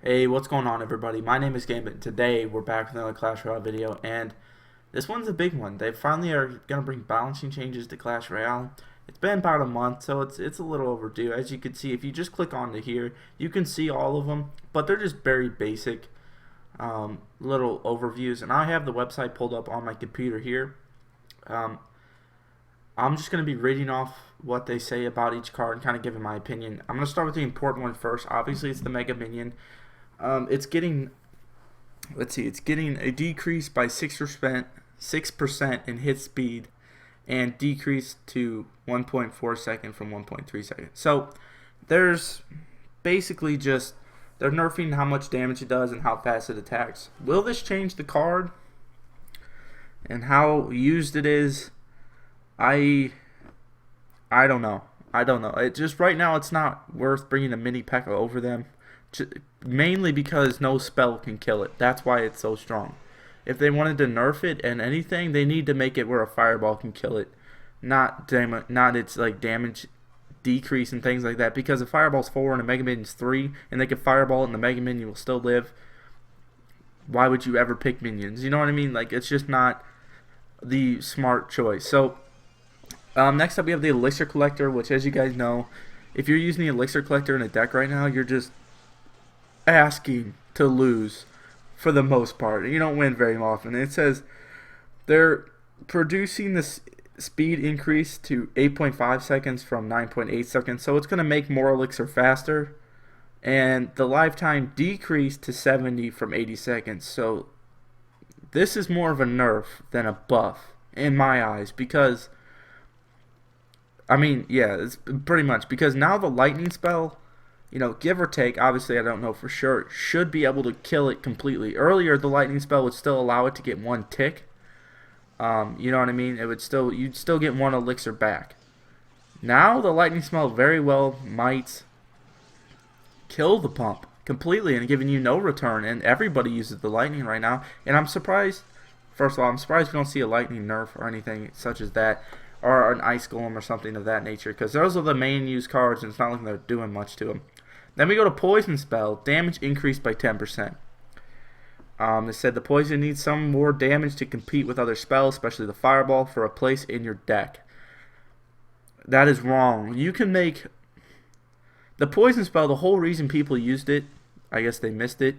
Hey, what's going on, everybody? My name is Gambit. Today we're back with another Clash Royale video, and this one's a big one. They finally are gonna bring balancing changes to Clash Royale. It's been about a month, so it's a little overdue. As you can see, if you just click onto here, you can see all of them, but they're just very basic little overviews. And I have the website pulled up on my computer here. I'm just going to be reading off what they say about each card and kind of giving my opinion. I'm going to start with the important one first. Obviously, it's the Mega Minion. It's getting, it's getting a decrease by 6% in hit speed and decrease to 1.4 second from 1.3 second. So there's basically just, they're nerfing how much damage it does and how fast it attacks. Will this change the card and how used it is? I don't know. It just right now it's not worth bringing a mini P.E.K.K.A. over them, mainly because no spell can kill it. That's why it's so strong. If they wanted to nerf it and anything, they need to make it where a fireball can kill it, not its like damage decrease and things like that. Because a fireball's 4 and a Mega Minion's 3, and they can fireball and the Mega Minion will still live. Why would you ever pick minions? You know what I mean? Like, it's just not the smart choice. So next up we have the Elixir Collector, which, as you guys know, if you're using the Elixir Collector in a deck right now, you're just asking to lose for the most part. You don't win very often. It says they're producing this speed increase to 8.5 seconds from 9.8 seconds, so it's going to make more Elixir faster, and the lifetime decrease to 70 from 80 seconds. So this is more of a nerf than a buff in my eyes, because I mean, yeah, it's pretty much because now the lightning spell, you know, give or take, obviously I don't know for sure, should be able to kill it completely. Earlier, the lightning spell would still allow it to get one tick. You know what I mean? It would still, you'd still get one elixir back. Now the lightning spell very well might kill the pump completely and giving you no return. And everybody uses the lightning right now. And I'm surprised. First of all, I'm surprised we don't see a lightning nerf or anything such as that, or an ice golem or something of that nature, because those are the main used cards, and it's not like they're doing much to them. Then we go to poison spell. Damage increased by 10%. They said the poison needs some more damage to compete with other spells, especially the fireball, for a place in your deck. That is wrong. You can make the poison spell, the whole reason people used it, I guess they missed it,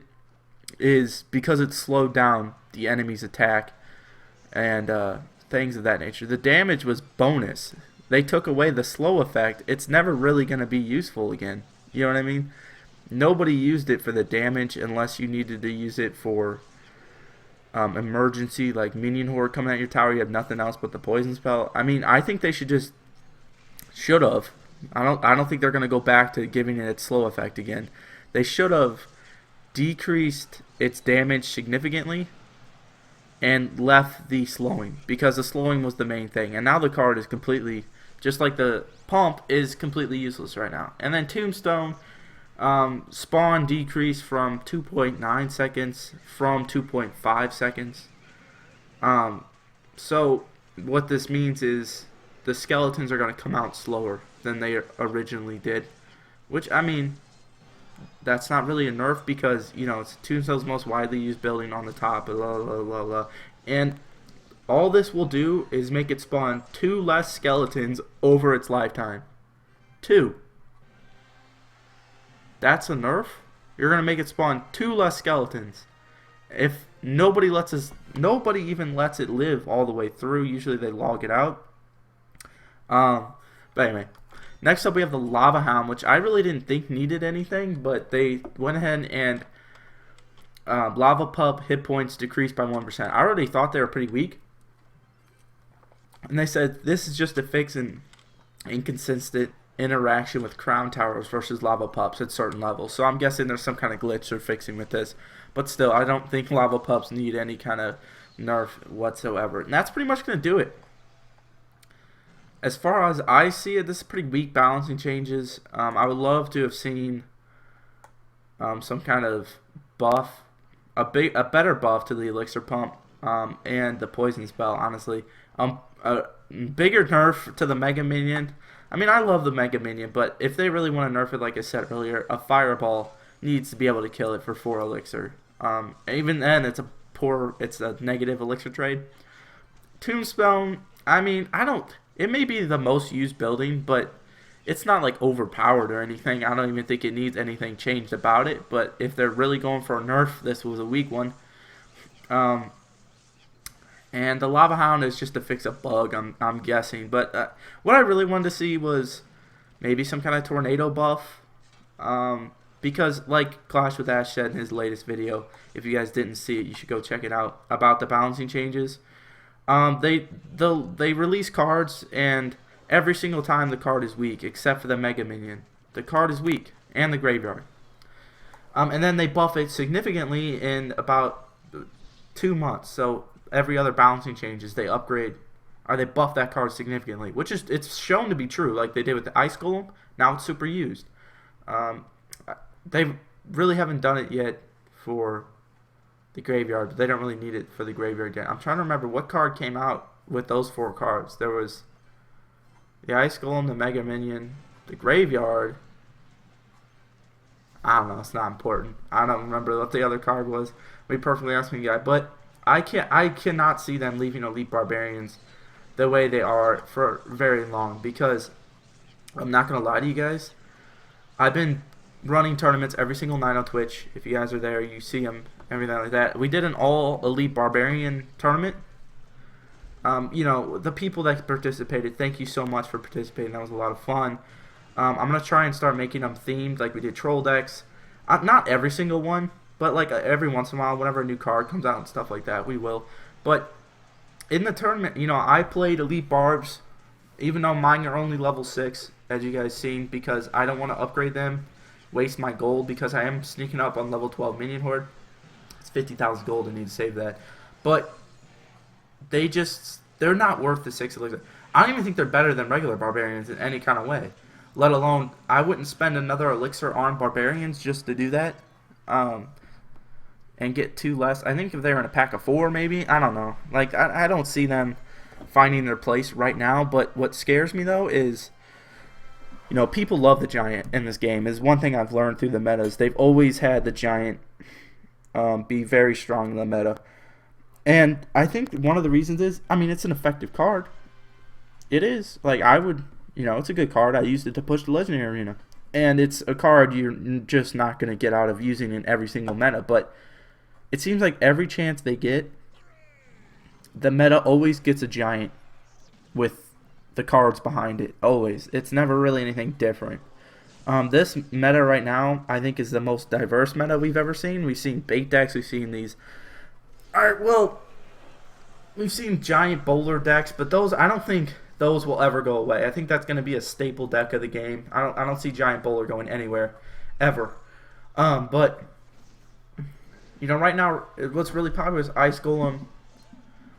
is because it slowed down the enemy's attack and things of that nature. The damage was bonus. They took away the slow effect. It's never really going to be useful again. You know what I mean? Nobody used it for the damage unless you needed to use it for emergency, like minion horde coming at your tower. You have nothing else but the poison spell. I mean, I think they should have. I don't think they're going to go back to giving it its slow effect again. They should have decreased its damage significantly and left the slowing, because the slowing was the main thing. And now the card is completely, just like the pump, is completely useless right now. And then Tombstone, spawn decrease from 2.9 seconds from 2.5 seconds. So what this means is the skeletons are going to come out slower than they originally did, which, I mean, that's not really a nerf, because, you know, it's Tombstone's most widely used building on the top, blah, blah, blah, blah. And all this will do is make it spawn 2 less skeletons over its lifetime. 2. That's a nerf? You're going to make it spawn 2 less skeletons. If nobody even lets it live all the way through. Usually they log it out. But anyway. Next up we have the Lava Hound, which I really didn't think needed anything, but they went ahead and Lava Pup hit points decreased by 1%. I already thought they were pretty weak. And they said this is just to fix an inconsistent interaction with Crown Towers versus Lava Pups at certain levels. So I'm guessing there's some kind of glitch they're fixing with this. But still, I don't think Lava Pups need any kind of nerf whatsoever. And that's pretty much going to do it. As far as I see it, this is pretty weak balancing changes. I would love to have seen some kind of buff, a better buff to the Elixir Pump and the Poison Spell, honestly. A bigger nerf to the Mega Minion. I mean, I love the Mega Minion, but if they really want to nerf it, like I said earlier, a Fireball needs to be able to kill it for 4 elixir. Even then, it's a negative elixir trade. Tombstone, I mean, it may be the most used building, but it's not like overpowered or anything. I don't even think it needs anything changed about it. But if they're really going for a nerf, this was a weak one. And the Lava Hound is just to fix a bug, I'm guessing. But what I really wanted to see was maybe some kind of tornado buff. Because like Clash with Ash said in his latest video, if you guys didn't see it, you should go check it out, about the balancing changes. They release cards, and every single time the card is weak, except for the Mega Minion. The card is weak, and the Graveyard. And then they buff it significantly in about 2 months. So every other balancing changes, they upgrade, or they buff that card significantly, which is, it's shown to be true, like they did with the Ice Golem. Now it's super used. They really haven't done it yet for the Graveyard, but they don't really need it for the Graveyard yet. I'm trying to remember what card came out with those 4 cards. There was the Ice Golem, the Mega Minion, the Graveyard. I don't know, it's not important. I don't remember what the other card was. To be perfectly honest with you guys, but I cannot see them leaving Elite Barbarians the way they are for very long, because I'm not gonna lie to you guys. I've been running tournaments every single night on Twitch. If you guys are there, you see them, everything like that. We did an all Elite Barbarian tournament. You know, the people that participated, thank you so much for participating. That was a lot of fun. I'm going to try and start making them themed, like we did troll decks. Not every single one, but like every once in a while, whenever a new card comes out and stuff like that, we will. But in the tournament, you know, I played Elite Barbs, even though mine are only level 6, as you guys seen, because I don't want to upgrade them, waste my gold, because I am sneaking up on level 12 Minion Horde. It's 50,000 gold, I need to save that. But they're not worth the 6 elixir. I don't even think they're better than regular Barbarians in any kind of way. Let alone, I wouldn't spend another elixir on Barbarians just to do that. And get 2 less. I think if they were in a pack of 4, maybe. I don't know. Like, I don't see them finding their place right now. But what scares me, though, is, you know, people love the Giant in this game. Is one thing I've learned through the metas. They've always had the Giant be very strong in the meta. And I think one of the reasons is, I mean, it's an effective card. It is. Like, you know, it's a good card. I used it to push the Legendary Arena. And it's a card you're just not going to get out of using in every single meta. But it seems like every chance they get, the meta always gets a Giant with the cards behind it. Always. It's never really anything different. This meta right now, I think, is the most diverse meta we've ever seen. We've seen bait decks. We've seen these... Alright, well, we've seen Giant Bowler decks, but those, I don't think those will ever go away. I think that's going to be a staple deck of the game. I don't see Giant Bowler going anywhere, ever. But, you know, right now, what's really popular is Ice Golem,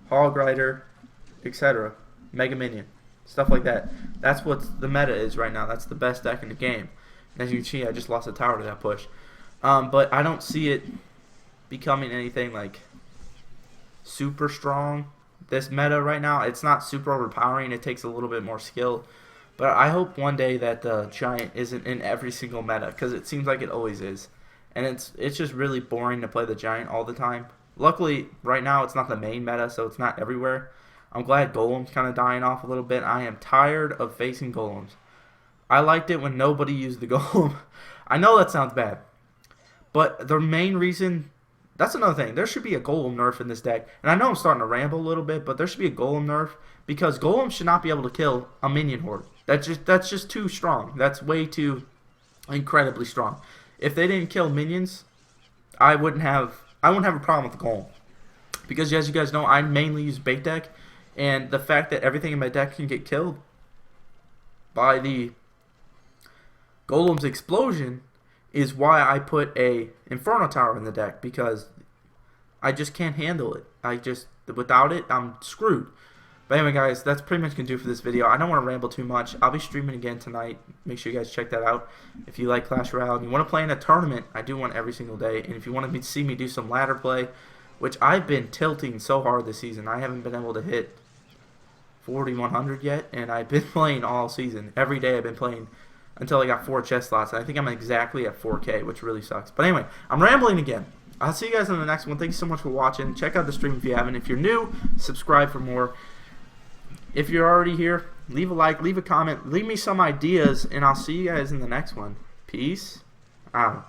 Hog Rider, etc. Mega Minion, stuff like that. That's what the meta is right now. That's the best deck in the game. As you can see, I just lost a tower to that push. But I don't see it becoming anything like super strong. This meta right now, it's not super overpowering. It takes a little bit more skill. But I hope one day that the Giant isn't in every single meta, because it seems like it always is. And it's just really boring to play the Giant all the time. Luckily, right now, it's not the main meta, so it's not everywhere. I'm glad Golem's kind of dying off a little bit. I am tired of facing Golems. I liked it when nobody used the Golem. I know that sounds bad. But the main reason... That's another thing. There should be a Golem nerf in this deck. And I know I'm starting to ramble a little bit, but there should be a Golem nerf, because Golem should not be able to kill a Minion Horde. That's just too strong. That's way too incredibly strong. If they didn't kill minions, I wouldn't have a problem with the Golem. Because as you guys know, I mainly use bait deck, and the fact that everything in my deck can get killed by the Golem's explosion is why I put a Inferno Tower in the deck, because I just can't handle it. Without it, I'm screwed. But anyway, guys, that's pretty much going to do for this video. I don't want to ramble too much. I'll be streaming again tonight. Make sure you guys check that out. If you like Clash Royale and you want to play in a tournament, I do one every single day. And if you want to see me do some ladder play, which I've been tilting so hard this season, I haven't been able to hit 4100 yet, and I've been playing all season. Every day I've been playing until I got 4 chest slots. I think I'm exactly at 4K, which really sucks. But anyway, I'm rambling again. I'll see you guys in the next one. Thank you so much for watching. Check out the stream if you haven't. If you're new, subscribe for more. If you're already here, leave a like, leave a comment, leave me some ideas, and I'll see you guys in the next one. Peace out.